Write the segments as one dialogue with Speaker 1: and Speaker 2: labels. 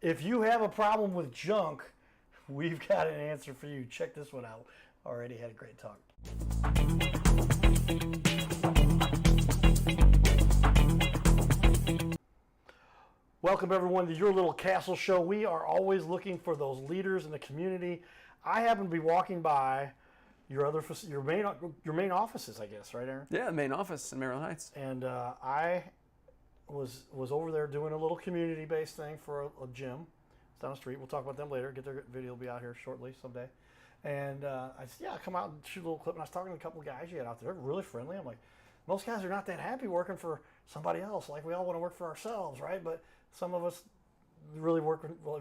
Speaker 1: If you have a problem with junk, we've got an answer for you. Check this one out. Already had a great talk. Welcome everyone to Your Little Castle Show. We are always looking for those leaders in the community. I happen to be walking by your main offices, I guess, right, Aaron?
Speaker 2: Yeah, main office in Maryland Heights.
Speaker 1: And I was over there doing a little community-based thing for a gym. It's down the street. We'll talk about them later. Get their video will be out here shortly someday. And I said, yeah, come out and shoot a little clip. And I was talking to a couple of guys you had out there. They're really friendly. I'm like, most guys are not that happy working for somebody else. Like, we all want to work for ourselves, right? But some of us really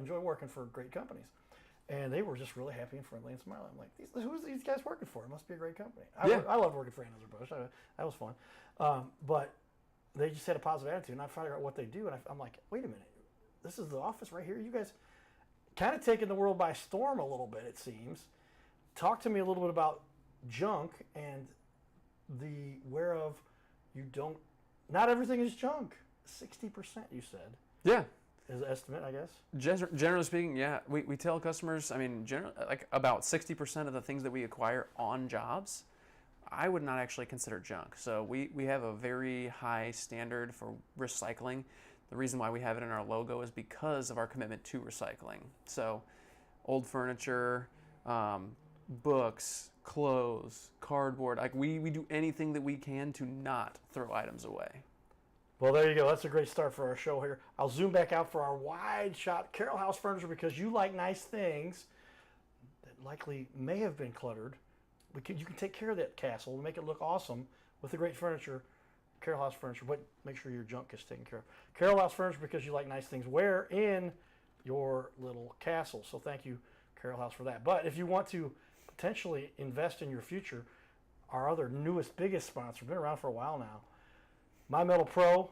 Speaker 1: enjoy working for great companies. And they were just really happy and friendly and smiling. I'm like, who's these guys working for? It must be a great company. I love working for Anheuser-Busch. That was fun. But they just had a positive attitude, and I figured out what they do. And I'm like, wait a minute. This is the office right here. You guys kind of taking the world by storm a little bit, it seems. Talk to me a little bit about junk and the whereof you don't, not everything is junk. 60%, you said.
Speaker 2: Yeah.
Speaker 1: Is an estimate, I guess?
Speaker 2: Generally speaking, yeah. We tell customers, like about 60% of the things that we acquire on jobs, I would not actually consider junk. So we have a very high standard for recycling. The reason why we have it in our logo is because of our commitment to recycling. So old furniture, books, clothes, cardboard, like we do anything that we can to not throw items away.
Speaker 1: Well, there you go. That's a great start for our show here. I'll zoom back out for our wide shot Carroll House Furniture, because you like nice things that likely may have been cluttered. You can take care of that castle and make it look awesome with the great furniture, Carroll House Furniture, but make sure your junk is taken care of. Carroll House Furniture, because you like nice things where in your little castle. So thank you, Carroll House, for that. But if you want to potentially invest in your future, our other newest, biggest sponsor, been around for a while now, My Metal Pro.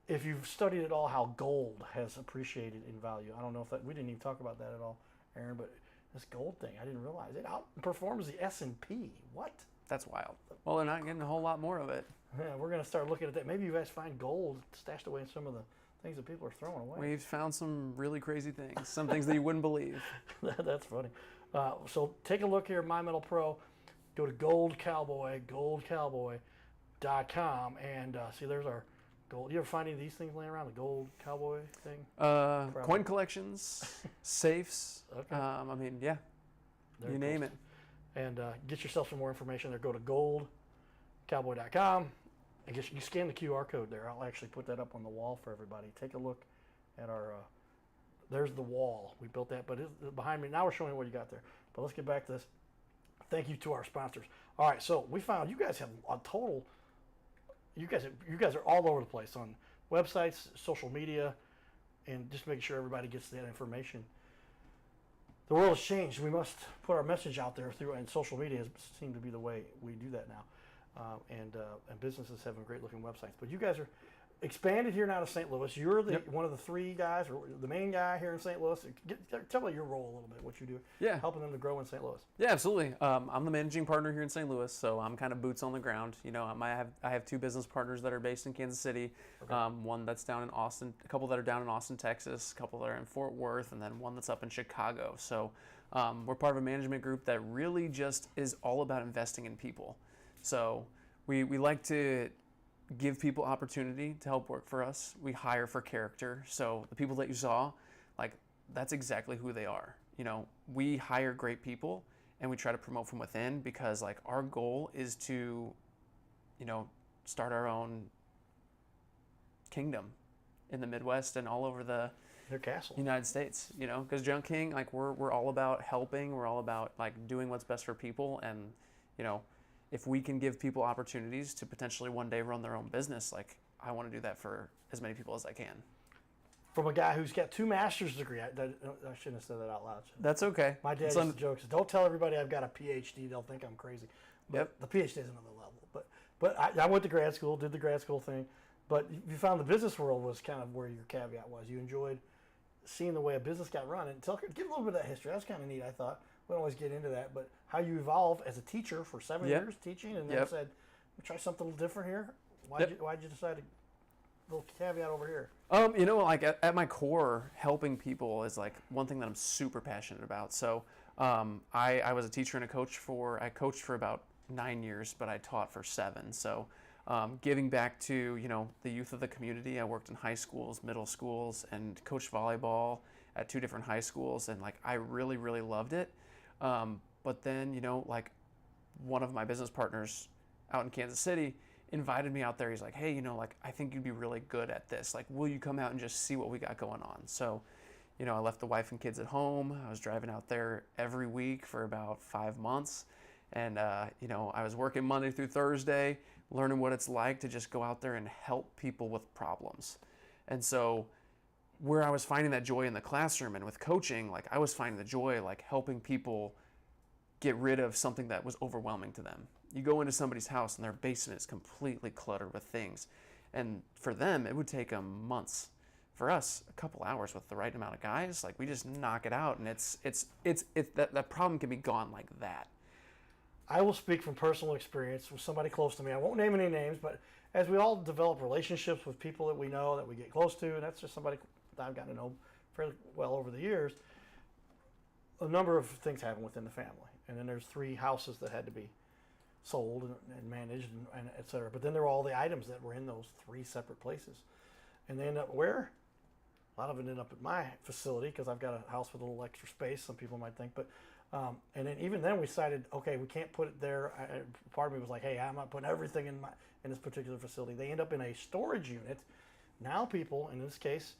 Speaker 1: If you've studied at all how gold has appreciated in value, I don't know if we didn't even talk about that at all, Aaron, but this gold thing, I didn't realize it outperforms the S&P. What?
Speaker 2: That's wild. Well, they're not getting a whole lot more of it.
Speaker 1: Yeah, we're going to start looking at that. Maybe you guys find gold stashed away in some of the things that people are throwing away.
Speaker 2: We've found some really crazy things, some things that you wouldn't believe.
Speaker 1: That's funny. So take a look here at My Metal Pro. Go to goldcowboy.com, and see, there's our gold. You ever find any of these things laying around, the gold cowboy thing?
Speaker 2: Coin collections, safes.
Speaker 1: Okay.
Speaker 2: Yeah, you name it.
Speaker 1: And get yourself some more information there. Go to goldcowboy.com. I guess you scan the QR code there. I'll actually put that up on the wall for everybody. Take a look at our, there's the wall. We built that, but it's behind me. Now we're showing you what you got there. But let's get back to this. Thank you to our sponsors. All right, so we found you guys have a total, you guys are all over the place on websites, social media, and just making sure everybody gets that information. The world has changed. We must put our message out there and social media has seemed to be the way we do that now. And businesses having great looking websites. But you guys are expanded here now to St. Louis. You're one of the three guys, or the main guy here in St. Louis. Tell me your role a little bit, what you do, helping them to grow in St. Louis.
Speaker 2: Yeah, absolutely. I'm the managing partner here in St. Louis, so I'm kind of boots on the ground. You know, I have two business partners that are based in Kansas City, one that's down in Austin, a couple that are down in Austin, Texas, a couple that are in Fort Worth, and then one that's up in Chicago. So we're part of a management group that really just is all about investing in people. So we like to give people opportunity to help work for us. We hire for character. So the people that you saw, like, that's exactly who they are. You know, we hire great people and we try to promote from within, because like our goal is to, you know, start our own kingdom in the Midwest and all over the United States, you know, because Junk King, like we're all about helping. We're all about like doing what's best for people. And, you know, if we can give people opportunities to potentially one day run their own business, like I want to do that for as many people as I can.
Speaker 1: From a guy who's got 2 master's degrees, I shouldn't have said that out loud.
Speaker 2: That's okay.
Speaker 1: My dad used to joke, don't tell everybody I've got a PhD, they'll think I'm crazy. But the PhD is another level. But I went to grad school, did the grad school thing, but you found the business world was kind of where your caveat was. You enjoyed seeing the way a business got run. And give a little bit of that history. That's kind of neat, I thought. We don't always get into that, but how you evolved as a teacher for 7 years teaching, and then said, "We'll try something a little different here." Why'd you decide to little caveat over here?
Speaker 2: Like at my core, helping people is like one thing that I'm super passionate about. So I was a teacher and I coached for about 9 years, but I taught for 7. So giving back to, the youth of the community. I worked in high schools, middle schools, and coached volleyball at 2 different high schools. And like, I really, really loved it. But then, like one of my business partners out in Kansas City invited me out there. He's like, hey, I think you'd be really good at this. Like, will you come out and just see what we got going on? So, I left the wife and kids at home. I was driving out there every week for about 5 months. And, I was working Monday through Thursday, learning what it's like to just go out there and help people with problems. And so where I was finding that joy in the classroom and with coaching, like I was finding the joy, like helping people get rid of something that was overwhelming to them. You go into somebody's house and their basement is completely cluttered with things. And for them, it would take them months. For us, a couple hours with the right amount of guys, like we just knock it out, and it's that problem can be gone like that.
Speaker 1: I will speak from personal experience with somebody close to me. I won't name any names, but as we all develop relationships with people that we know, that we get close to, and that's just somebody that I've gotten to know fairly well over the years, a number of things happen within the family. And then there's 3 houses that had to be sold and managed and et cetera. But then there were all the items that were in those 3 separate places. And they end up where? A lot of it ended up at my facility because I've got a house with a little extra space, some people might think. But and then even then we decided, okay, we can't put it there. Part of me was like, hey, I'm not putting everything in this particular facility. They end up in a storage unit. Now people, in this case,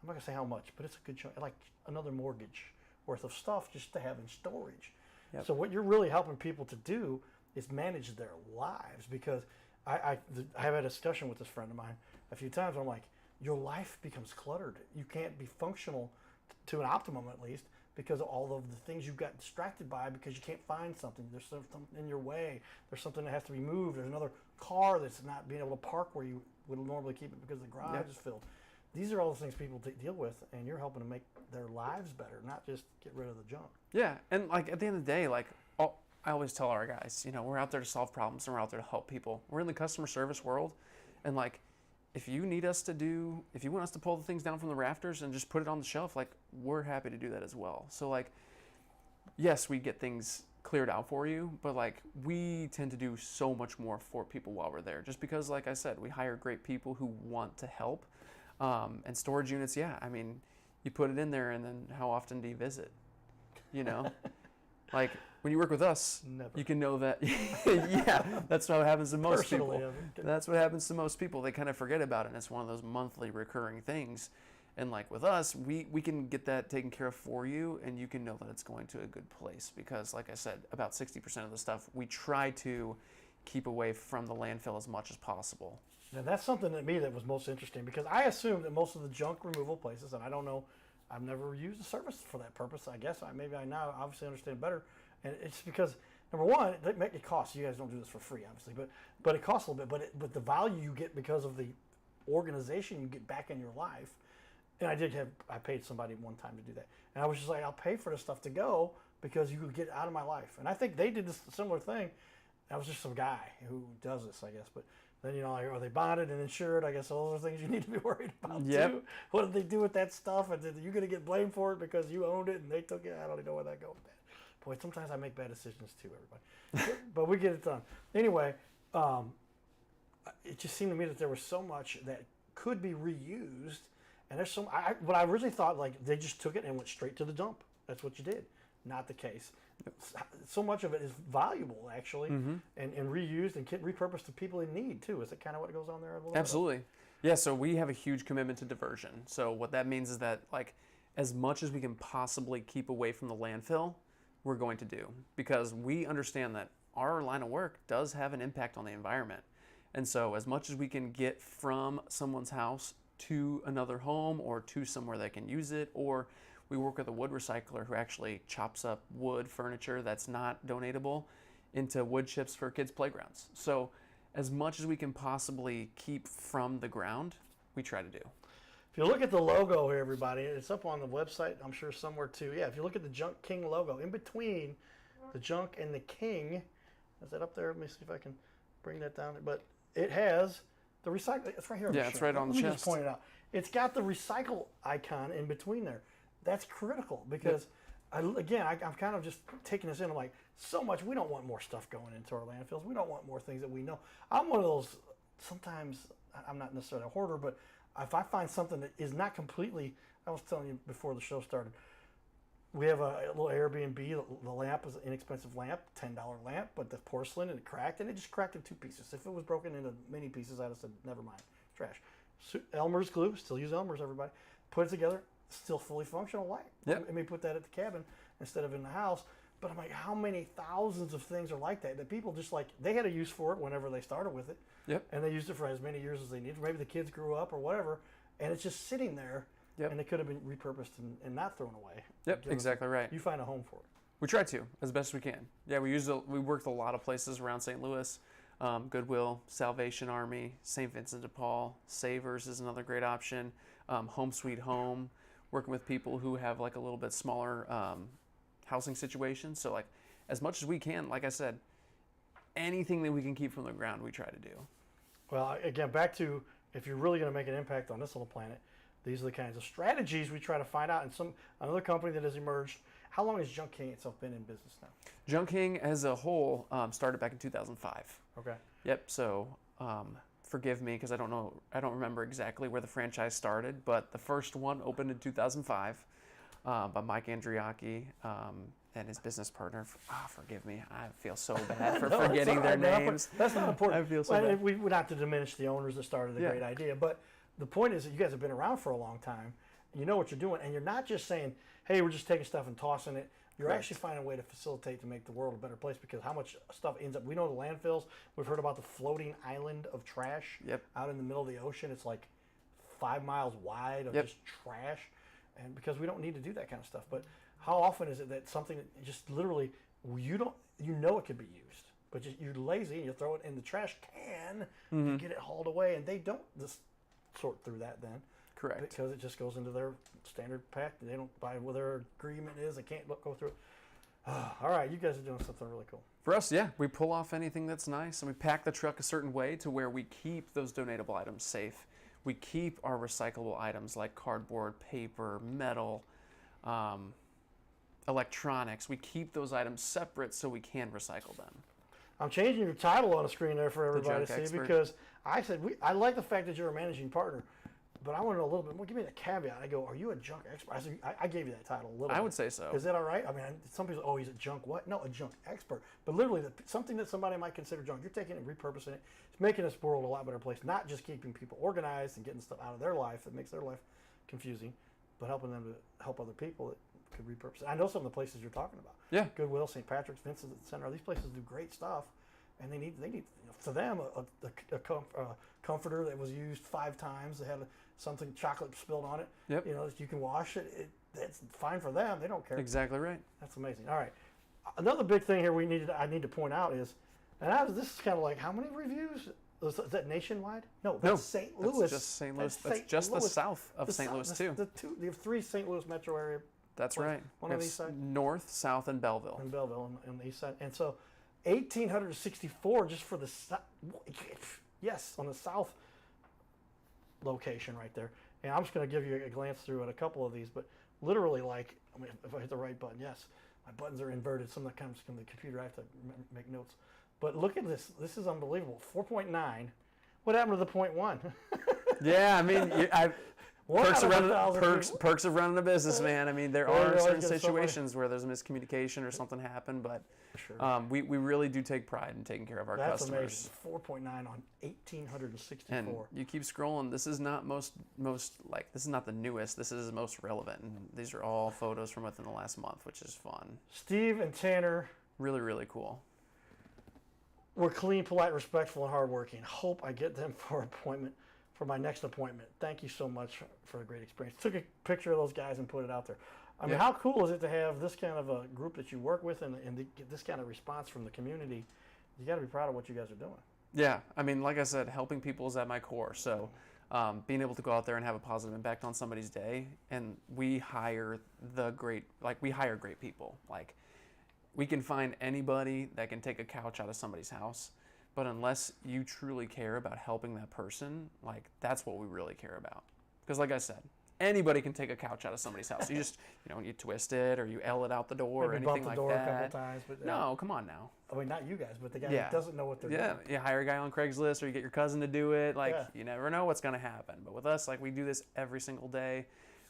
Speaker 1: I'm not going to say how much, but it's a good chunk, like another mortgage worth of stuff just to have in storage. Yep. So what you're really helping people to do is manage their lives, because I have had a discussion with this friend of mine a few times. I'm like, your life becomes cluttered. You can't be functional to an optimum, at least, because of all of the things you got distracted by because you can't find something. There's something in your way. There's something that has to be moved. There's another car that's not being able to park where you would normally keep it because the garage is filled. These are all the things people deal with, and you're helping to make their lives better, not just get rid of the junk.
Speaker 2: Yeah, and like at the end of the day, like I always tell our guys, we're out there to solve problems and we're out there to help people. We're in the customer service world, and like if you want us to pull the things down from the rafters and just put it on the shelf, like we're happy to do that as well. So like, yes, we get things cleared out for you, but like we tend to do so much more for people while we're there, just because, like I said, we hire great people who want to help. And storage units, I mean, you put it in there, and then how often do you visit? Like when you work with us,
Speaker 1: Never.
Speaker 2: You can know that. Yeah, that's what happens to most
Speaker 1: Personally,
Speaker 2: people. That's what happens to most people. They kind of forget about it, and it's one of those monthly recurring things. And like with us, we can get that taken care of for you, and you can know that it's going to a good place, because, like I said, about 60% of the stuff we try to keep away from the landfill as much as possible.
Speaker 1: Now that's something to me that was most interesting, because I assumed that most of the junk removal places, and I don't know, I've never used a service for that purpose. I guess maybe I now obviously understand better, and it's because number one, it costs. You guys don't do this for free, obviously, but it costs a little bit. But the value you get because of the organization you get back in your life, and I paid somebody one time to do that, and I was just like, I'll pay for this stuff to go because you could get out of my life, and I think they did this similar thing. I was just some guy who does this, I guess, but. Then, like, are they bonded and insured? I guess those are things you need to be worried about, too. What did they do with that stuff? And are you going to get blamed for it because you owned it and they took it? I don't even know where that goes. Boy, sometimes I make bad decisions, too, everybody. But we get it done. Anyway, it just seemed to me that there was so much that could be reused. And there's what I originally thought, like, they just took it and went straight to the dump. That's what you did. Not the case. So much of it is valuable, actually, and reused and repurposed to people in need, too. Is that kind of what goes on there a little
Speaker 2: Absolutely. Bit? Yeah, so we have a huge commitment to diversion. So what that means is that, like, as much as we can possibly keep away from the landfill, we're going to do. Because we understand that our line of work does have an impact on the environment. And so as much as we can get from someone's house to another home or to somewhere that can use it, or we work with a wood recycler who actually chops up wood furniture that's not donatable into wood chips for kids' playgrounds. So as much as we can possibly keep from the ground, we try to do.
Speaker 1: If you look at the logo here, everybody, it's up on the website, I'm sure somewhere too. Yeah, if you look at the Junk King logo, in between the junk and the king, is that up there? Let me see if I can bring that down. But it has The recycle, it's right here on
Speaker 2: Yeah,
Speaker 1: the
Speaker 2: it's
Speaker 1: shirt.
Speaker 2: right on the
Speaker 1: Let me
Speaker 2: chest.
Speaker 1: just point it out. It's got the recycle icon in between there. That's critical because, I'm kind of just taking this in. I'm like, so much, we don't want more stuff going into our landfills. We don't want more things that we know. I'm one of those, sometimes, I'm not necessarily a hoarder, but if I find something that is not completely, I was telling you before the show started, we have a little Airbnb. The lamp is an inexpensive lamp, $10 lamp, but the porcelain and it cracked, and it just cracked in 2 pieces. If it was broken into many pieces, I'd have said, never mind, trash. Elmer's glue, still use Elmer's, everybody. Put it together, still fully functional light.
Speaker 2: Yep.
Speaker 1: Let me put that at the cabin instead of in the house. But I'm like, how many thousands of things are like that people just like, they had a use for it whenever they started with it.
Speaker 2: Yep.
Speaker 1: And they used it for as many years as they needed. Maybe the kids grew up or whatever, and it's just sitting there.
Speaker 2: Yep.
Speaker 1: And it could have been repurposed and not thrown away.
Speaker 2: Yep, exactly right.
Speaker 1: You find a home for it.
Speaker 2: We try to, as best we can. Yeah, we worked a lot of places around St. Louis. Goodwill, Salvation Army, St. Vincent de Paul, Savers is another great option. Home Sweet Home, working with people who have like a little bit smaller housing situation. So like as much as we can, like I said, anything that we can keep from the ground, we try to do.
Speaker 1: Well, again, back to if you're really going to make an impact on this little planet, these are the kinds of strategies we try to find out. And another company that has emerged. How long has Junk King itself been in business now?
Speaker 2: Junk King as a whole started back in 2005.
Speaker 1: Okay.
Speaker 2: Yep. So forgive me because I don't remember exactly where the franchise started, but the first one opened in 2005 by Mike Andriaki and his business partner. Forgive me. I feel so bad for forgetting their names.
Speaker 1: That's not important.
Speaker 2: I feel so bad.
Speaker 1: We're not to diminish the owners that started the great idea, but the point is that you guys have been around for a long time. You know what you're doing, and you're not just saying, hey, we're just taking stuff and tossing it. You're actually finding a way to facilitate to make the world a better place, because how much stuff ends up, we know the landfills, we've heard about the floating island of trash out in the middle of the ocean. It's like 5 miles wide of just trash, and because we don't need to do that kind of stuff. But how often is it that something that just literally, you know it could be used, but you're lazy and you throw it in the trash can to get it hauled away, and they don't just sort through that then.
Speaker 2: Correct.
Speaker 1: Because it just goes into their standard pack. They don't buy what their agreement is. They can't go through it. All right, you guys are doing something really cool.
Speaker 2: For us, we pull off anything that's nice, and we pack the truck a certain way to where we keep those donatable items safe. We keep our recyclable items like cardboard, paper, metal, electronics. We keep those items separate so we can recycle them.
Speaker 1: I'm changing your title on the screen there for everybody to see,
Speaker 2: expert.
Speaker 1: because I said I like the fact that you're a managing partner. But I want to know a little bit more. Give me the caveat. I go, are you a junk expert? I gave you that title a little bit.
Speaker 2: I would say so.
Speaker 1: Is that all right? I mean, some people, he's a junk what? No, a junk expert. But literally, something that somebody might consider junk, you're taking it and repurposing it. It's making this world a lot better place. Not just keeping people organized and getting stuff out of their life that makes their life confusing, but helping them to help other people that could repurpose it. I know some of the places you're talking about.
Speaker 2: Yeah.
Speaker 1: Goodwill, St. Patrick's, Vincent Center. These places do great stuff. And they need for them a comforter that was used 5 times. They had something chocolate spilled on it.
Speaker 2: Yep.
Speaker 1: That you can wash it. That's fine for them. They don't care.
Speaker 2: Exactly right.
Speaker 1: That's amazing. All right. Another big thing here I need to point out is, this is kind of like, how many reviews? Is that nationwide? No, that's St. Louis.
Speaker 2: That's just St. Louis. That's just the south of St. Louis too.
Speaker 1: You have 3 St. Louis metro area.
Speaker 2: That's right.
Speaker 1: One on the east side.
Speaker 2: North, south, and Belleville.
Speaker 1: And Belleville on the east side. And so 1,864 just for the on the south location right there. And I'm just going to give you a glance through at a couple of these, but literally, if I hit the right button, yes, my buttons are inverted. Some that comes from the computer. I have to make notes. But look at this. This is unbelievable. 4.9. What happened to the 0.1?
Speaker 2: Yeah, I mean, perks of running a business, man. I mean, there are certain situations where there's a miscommunication or something happened, but we really do take pride in taking care of our customers.
Speaker 1: That's amazing. 4.9 on 1,864.
Speaker 2: And you keep scrolling. This is not this is not the newest. This is most relevant. And these are all photos from within the last month, which is fun.
Speaker 1: Steve and Tanner.
Speaker 2: Really, really cool.
Speaker 1: We're clean, polite, respectful, and hardworking. Hope I get them for my next appointment. Thank you so much for a great experience. Took a picture of those guys and put it out there. I mean, how cool is it to have this kind of a group that you work with and get this kind of response from the community? You got to be proud of what you guys are doing.
Speaker 2: Yeah, I mean, like I said, helping people is at my core. So being able to go out there and have a positive impact on somebody's day, and we hire great people. Like, we can find anybody that can take a couch out of somebody's house, But unless you truly care about helping that person, like, that's what we really care about. Because like I said, anybody can take a couch out of somebody's house. You just, you twist it or you L it out the door or anything like that.
Speaker 1: Maybe bump the door a couple times. But,
Speaker 2: no, come on now.
Speaker 1: I mean, not you guys, but the guy that doesn't know what they're doing.
Speaker 2: Yeah, you hire a guy on Craigslist or you get your cousin to do it. Like, you never know what's going to happen. But with us, like, we do this every single day.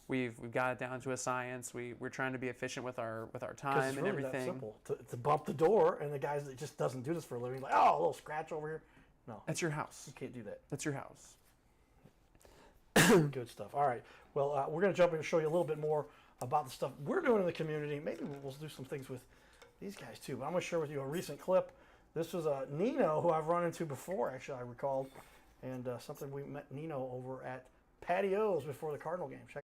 Speaker 2: We've got it down to a science. We're trying to be efficient with our time
Speaker 1: it's
Speaker 2: and
Speaker 1: really
Speaker 2: everything.
Speaker 1: That simple. To bump the door, and the guy that just doesn't do this for a living, like, oh, a little scratch over here. No,
Speaker 2: that's your house.
Speaker 1: You can't do that.
Speaker 2: That's your house.
Speaker 1: Good stuff. All right. Well, we're going to jump in and show you a little bit more about the stuff we're doing in the community. Maybe we'll do some things with these guys too. But I'm going to share with you a recent clip. This was Nino, who I've run into before, actually, I recalled, and something we met Nino over at Patios before the Cardinal game. Check.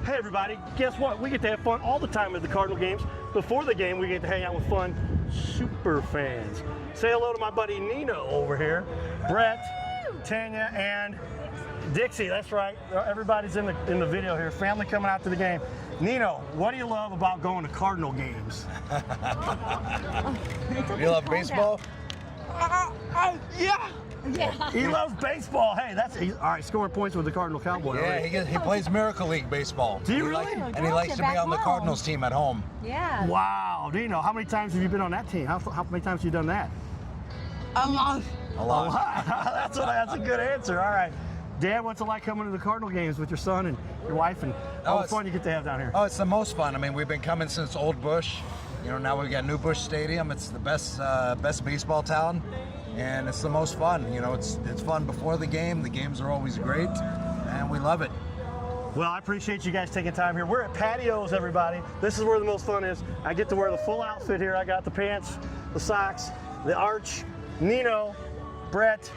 Speaker 1: Hey everybody, guess what? We get to have fun all the time at the Cardinal games. Before the game, we get to hang out with fun super fans. Say hello to my buddy Nino over here, Brett, Tanya, and Dixie. That's right. Everybody's in the video here. Family coming out to the game. Nino, what do you love about going to Cardinal games?
Speaker 3: You love baseball?
Speaker 1: Yeah. Yeah. He loves baseball. Hey, he's all right, scoring points with the Cardinal Cowboy.
Speaker 3: Yeah, he plays Miracle League baseball.
Speaker 1: Do you really?
Speaker 3: And he likes to be on the Cardinals team at home.
Speaker 4: Yeah.
Speaker 1: Wow. Nino, how many times have you been on that team? How many times have you done that?
Speaker 3: A lot.
Speaker 1: That's a good answer. All right. Dad, what's it like coming to the Cardinal games with your son and your wife and all the fun you get to have down here?
Speaker 3: Oh, it's the most fun. I mean, we've been coming since Old Bush. Now we've got New Bush Stadium. It's the best baseball town. And it's the most fun. It's fun before the game. The games are always great, and we love it.
Speaker 1: Well, I appreciate you guys taking time here. We're at Patios, everybody. This is where the most fun is. I get to wear the full outfit here. I got the pants, the socks, the arch, Nino, Brett,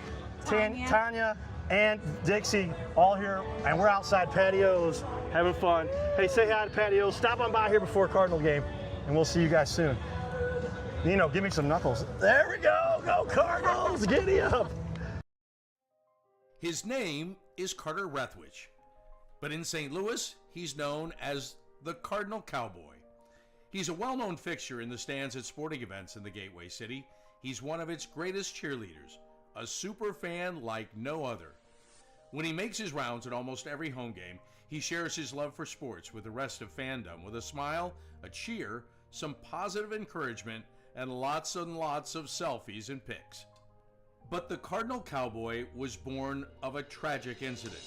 Speaker 1: Tanya, and Dixie all here, and we're outside Patios having fun. Hey, say hi to Patios. Stop on by here before Cardinal game, and we'll see you guys soon. Nino, give me some knuckles. There we go. Go Cardinals. Giddy up.
Speaker 5: His name is Carter Rethwich, but in St. Louis, he's known as the Cardinal Cowboy. He's a well-known fixture in the stands at sporting events in the Gateway City. He's one of its greatest cheerleaders, a super fan like no other. When he makes his rounds at almost every home game, he shares his love for sports with the rest of fandom with a smile, a cheer, some positive encouragement, and lots and lots of selfies and pics. But the Cardinal Cowboy was born of a tragic incident.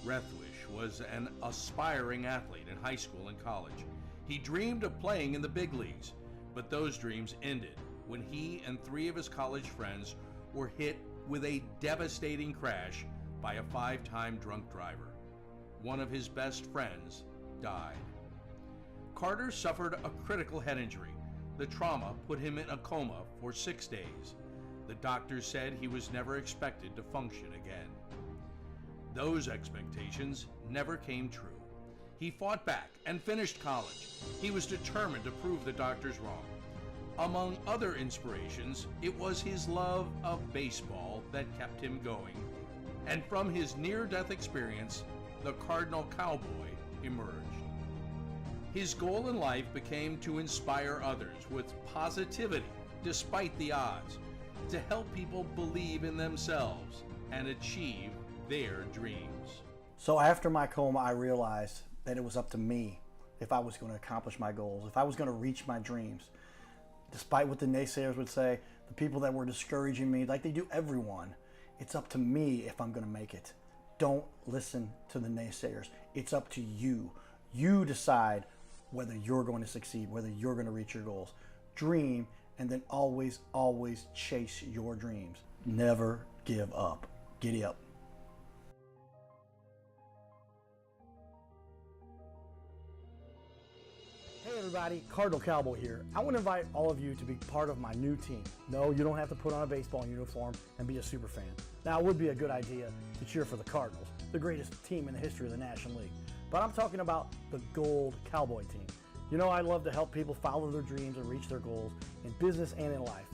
Speaker 5: Rethwich was an aspiring athlete in high school and college. He dreamed of playing in the big leagues, but those dreams ended when he and 3 of his college friends were hit with a devastating crash by a 5-time drunk driver. One of his best friends died. Carter suffered a critical head injury. The trauma put him in a coma for 6 days. The doctors said he was never expected to function again. Those expectations never came true. He fought back and finished college. He was determined to prove the doctors wrong. Among other inspirations, it was his love of baseball that kept him going. And from his near-death experience, the Cardinal Cowboy emerged. His goal in life became to inspire others with positivity despite the odds, to help people believe in themselves and achieve their dreams.
Speaker 1: So after my coma, I realized that it was up to me if I was going to accomplish my goals, if I was going to reach my dreams. Despite what the naysayers would say, the people that were discouraging me, like they do everyone, it's up to me if I'm going to make it. Don't listen to the naysayers. It's up to you. You decide whether you're going to succeed, whether you're going to reach your goals. Dream, and then always, always chase your dreams. Never give up. Giddy up. Hey everybody, Cardinal Cowboy here. I want to invite all of you to be part of my new team. No, you don't have to put on a baseball uniform and be a super fan. Now, it would be a good idea to cheer for the Cardinals, the greatest team in the history of the National League. But I'm talking about the Gold Cowboy team. You know, I love to help people follow their dreams and reach their goals in business and in life.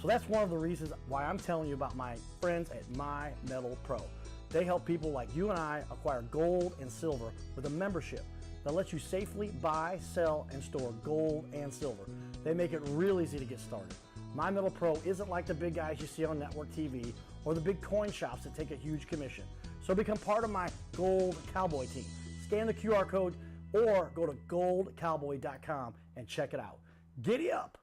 Speaker 1: So that's one of the reasons why I'm telling you about my friends at My Metal Pro. They help people like you and I acquire gold and silver with a membership that lets you safely buy, sell, and store gold and silver. They make it real easy to get started. My Metal Pro isn't like the big guys you see on network TV or the big coin shops that take a huge commission. So become part of my Gold Cowboy team. Scan the QR code or go to goldcowboy.com and check it out. Giddy up!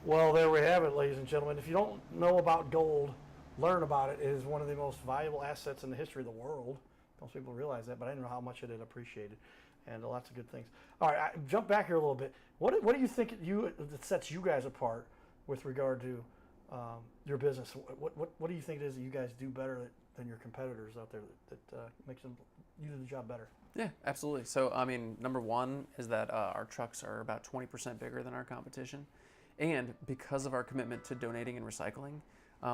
Speaker 1: Well, there we have it, ladies and gentlemen. If you don't know about gold, learn about it. It is one of the most valuable assets in the history of the world. Most people realize that, but I didn't know how much it had appreciated, and lots of good things. All right, jump back here a little bit. What do you think that sets you guys apart with regard to your business? What do you think it is that you guys do better than your competitors out there that makes them you do the job better?
Speaker 2: Yeah, absolutely. So, I mean, number one is that our trucks are about 20% bigger than our competition. And because of our commitment to donating and recycling,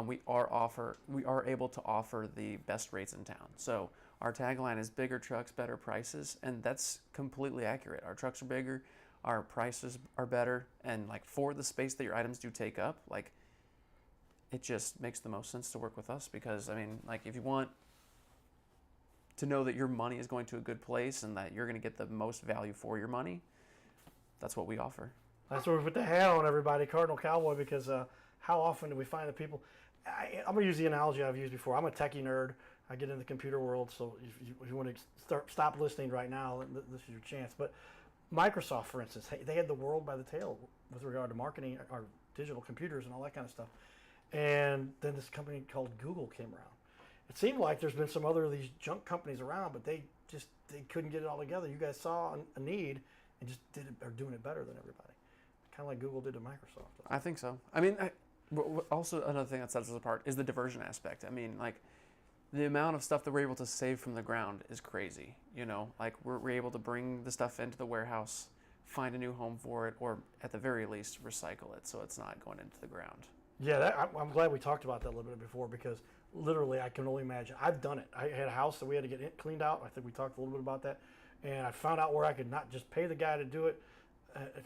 Speaker 2: we are able to offer the best rates in town. So our tagline is bigger trucks, better prices, and that's completely accurate. Our trucks are bigger, our prices are better, and like for the space that your items do take up, like it just makes the most sense to work with us because, I mean, like if you want to know that your money is going to a good place and that you're going to get the most value for your money, that's what we offer.
Speaker 1: That's where we put the hat on, everybody, Cardinal Cowboy, because how often do we find that people... I'm going to use the analogy I've used before. I'm a techie nerd. I get in the computer world, so if you want to stop listening right now, this is your chance. But Microsoft, for instance, they had the world by the tail with regard to marketing our digital computers and all that kind of stuff. And then this company called Google came around. It seemed like there's been some other of these junk companies around, but they couldn't get it all together. You guys saw a need and just are doing it better than everybody. Kind of like Google did to Microsoft.
Speaker 2: I think so. I mean, also another thing that sets us apart is the diversion aspect. I mean, like the amount of stuff that we're able to save from the ground is crazy. You know, like we're able to bring the stuff into the warehouse, find a new home for it, or at the very least recycle it so it's not going into the ground.
Speaker 1: Yeah, I'm glad we talked about that a little bit before because literally I can only imagine. I've done it. I had a house that we had to get cleaned out. I think we talked a little bit about that. And I found out where I could not just pay the guy to do it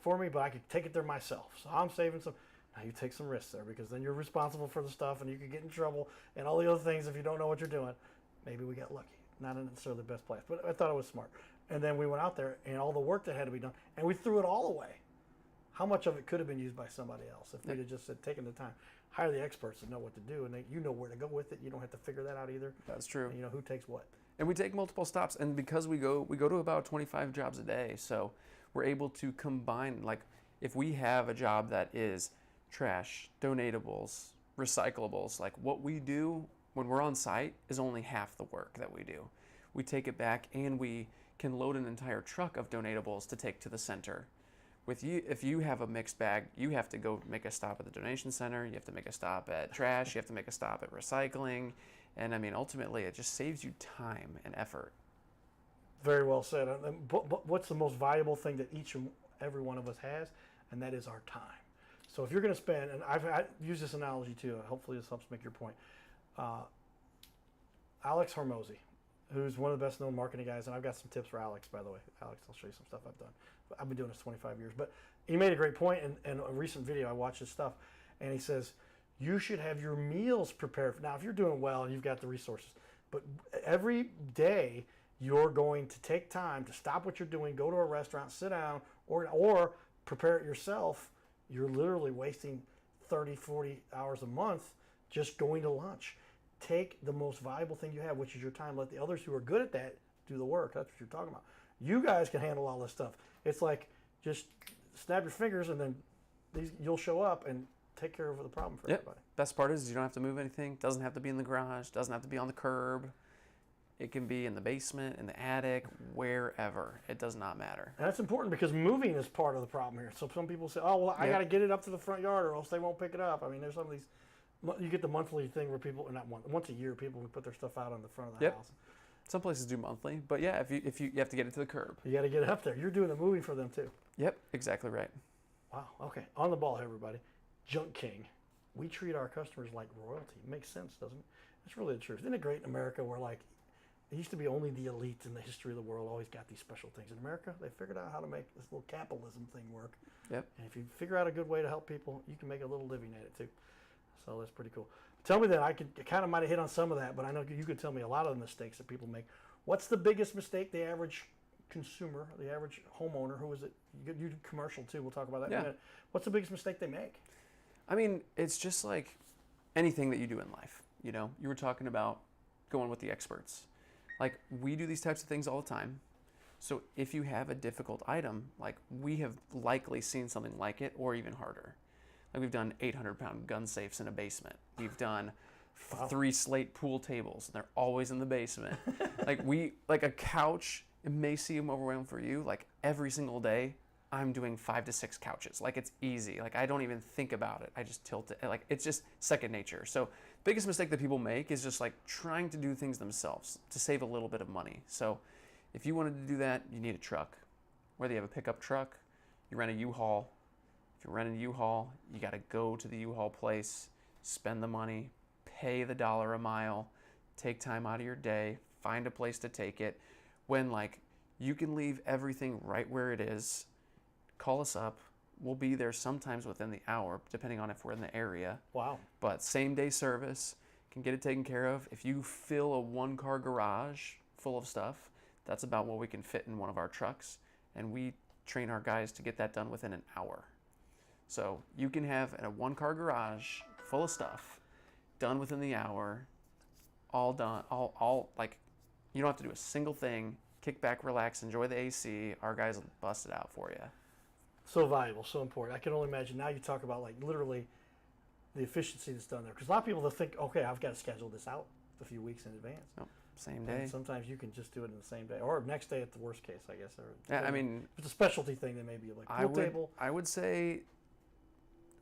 Speaker 1: for me, but I could take it there myself. So I'm saving some. Now you take some risks there because then you're responsible for the stuff and you could get in trouble and all the other things if you don't know what you're doing. Maybe we got lucky. Not necessarily the best place, but I thought it was smart. And then we went out there and all the work that had to be done, and we threw it all away. How much of it could have been used by somebody else if we'd have just taken the time? Hire the experts that know what to do, and you know where to go with it. You don't have to figure that out either.
Speaker 2: That's true.
Speaker 1: And you know who takes what.
Speaker 2: And we take multiple stops, and because we go to about 25 jobs a day, so we're able to combine, like if we have a job that is trash, donatables, recyclables, like what we do when we're on site is only half the work that we do. We take it back and we can load an entire truck of donatables to take to the center. With you, if you have a mixed bag, you have to go make a stop at the donation center, you have to make a stop at trash, you have to make a stop at recycling, and I mean ultimately it just saves you time and effort.
Speaker 1: Very well said. But what's the most valuable thing that each and every one of us has? And that is our time. So if you're going to spend, and I use this analogy too, hopefully this helps make your point. Alex Hormozy, who's one of the best known marketing guys, and I've got some tips for Alex, by the way. Alex, I'll show you some stuff I've done. I've been doing this 25 years. But he made a great point in a recent video. I watched his stuff, and he says, you should have your meals prepared. Now, if you're doing well and you've got the resources, but every day you're going to take time to stop what you're doing, go to a restaurant, sit down, or prepare it yourself. You're literally wasting 30, 40 hours a month just going to lunch. Take the most valuable thing you have, which is your time. Let the others who are good at that do the work. That's what you're talking about. You guys can handle all this stuff. It's like just snap your fingers and then you'll show up and take care of the problem for everybody.
Speaker 2: Best part is you don't have to move anything. Doesn't have to be in the garage. Doesn't have to be on the curb. It can be in the basement, in the attic, wherever. It does not matter.
Speaker 1: And that's important because moving is part of the problem here. So some people say, oh, well, I got to get it up to the front yard or else they won't pick it up. I mean, there's some of these, you get the monthly thing where people, not once a year, people will put their stuff out on the front of the house.
Speaker 2: Some places do monthly, but yeah, if you have to get it to the curb.
Speaker 1: You got to get it up there. You're doing the moving for them too.
Speaker 2: Yep, exactly right.
Speaker 1: Wow, okay. On the ball, everybody. Junk King. We treat our customers like royalty. Makes sense, doesn't it? It's really the truth. Isn't it great in America where like, it used to be only the elite in the history of the world always got these special things. In America, they figured out how to make this little capitalism thing work.
Speaker 2: Yep.
Speaker 1: And if you figure out a good way to help people, you can make a little living at it too. So that's pretty cool. Tell me then, I kind of might have hit on some of that, but I know you could tell me a lot of the mistakes that people make. What's the biggest mistake the average consumer, the average homeowner, who is it? You do commercial too, we'll talk about that in a minute. What's the biggest mistake they make?
Speaker 2: I mean, it's just like anything that you do in life. You know, you were talking about going with the experts. Like, we do these types of things all the time. So if you have a difficult item, like, we have likely seen something like it or even harder. Like, we've done 800-pound gun safes in a basement. We've done 3 slate pool tables, and they're always in the basement. Like a couch, it may seem overwhelming for you. Like, every single day, I'm doing 5 to 6 couches. Like, it's easy. Like, I don't even think about it. I just tilt it. Like, it's just second nature. So biggest mistake that people make is just like trying to do things themselves to save a little bit of money. So if you wanted to do that, you need a truck. Whether you have a pickup truck, you rent a U-Haul. If you're renting a U-Haul, you got to go to the U-Haul place, spend the money, pay the $1 a mile, take time out of your day, find a place to take it. When like you can leave everything right where it is, call us up. We'll be there sometimes within the hour, depending on if we're in the area.
Speaker 1: Wow.
Speaker 2: But same day service, can get it taken care of. If you fill a 1-car garage full of stuff, that's about what we can fit in one of our trucks. And we train our guys to get that done within an hour. So you can have a 1-car garage full of stuff done within the hour, all done, all like, you don't have to do a single thing. Kick back, relax, enjoy the AC. Our guys will bust it out for you.
Speaker 1: So valuable, so important. I can only imagine. Now you talk about like literally the efficiency that's done there. Because a lot of people, they'll think, okay, I've got to schedule this out a few weeks in advance.
Speaker 2: Nope, same day.
Speaker 1: And sometimes you can just do it in the same day, or next day at the worst case, I guess. Or,
Speaker 2: Yeah, I mean,
Speaker 1: if it's a specialty thing, then maybe like pool table.
Speaker 2: I would say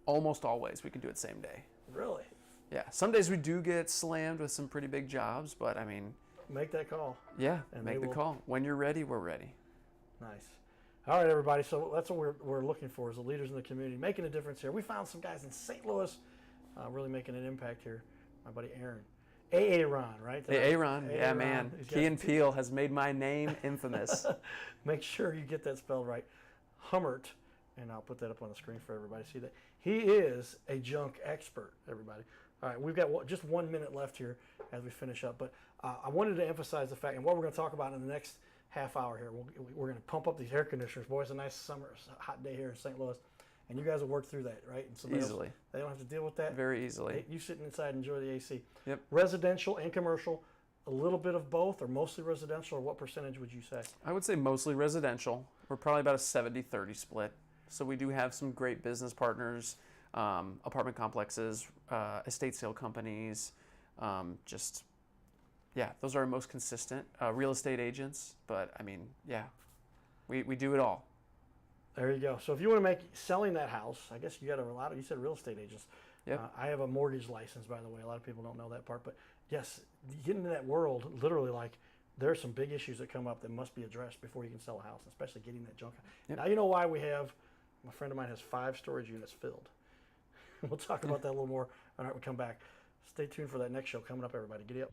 Speaker 2: almost always we can do it same day.
Speaker 1: Really?
Speaker 2: Yeah, some days we do get slammed with some pretty big jobs, but I mean,
Speaker 1: Make that call.
Speaker 2: yeah,
Speaker 1: And
Speaker 2: make
Speaker 1: they
Speaker 2: the
Speaker 1: will-
Speaker 2: call. When you're ready, we're ready.
Speaker 1: Nice. All right, everybody. So that's what we're looking for, is the leaders in the community making a difference here. We found some guys in St. Louis really making an impact here. My buddy Aaron. Aaron, right?
Speaker 2: Hey, Aaron, yeah,
Speaker 1: Aaron.
Speaker 2: man.
Speaker 1: He's got
Speaker 2: Key and Peele has made my name infamous.
Speaker 1: Make sure you get that spelled right. Hummert, and I'll put that up on the screen for everybody to see that. He is a junk expert, everybody. All right, we've got just 1 minute left here as we finish up, but I wanted to emphasize the fact, and what we're going to talk about in the next half hour here, we're going to pump up these air conditioners. Boy, it's a nice summer, hot day here in St. Louis, and you guys will work through that, right? And somebody
Speaker 2: Easily.
Speaker 1: else, they don't have to deal with that.
Speaker 2: Very easily.
Speaker 1: You sitting inside and enjoy the AC.
Speaker 2: Yep.
Speaker 1: Residential and commercial, a little bit of both, or mostly residential, or what percentage would you say?
Speaker 2: I would say mostly residential. We're probably about a 70-30 split. So we do have some great business partners, apartment complexes, estate sale companies, yeah, those are our most consistent. Real estate agents, but I mean, yeah, we do it all.
Speaker 1: There you go. So if you want to make selling that house, I guess you got you said real estate agents.
Speaker 2: Yep.
Speaker 1: I have a mortgage license, by the way. A lot of people don't know that part, but yes, get into that world, literally, like, there are some big issues that come up that must be addressed before you can sell a house, especially getting that junk.
Speaker 2: Yep.
Speaker 1: Now you know why my friend of mine has 5 storage units filled. We'll talk about that a little more. All right, we come back. Stay tuned for that next show coming up, everybody. Giddy up.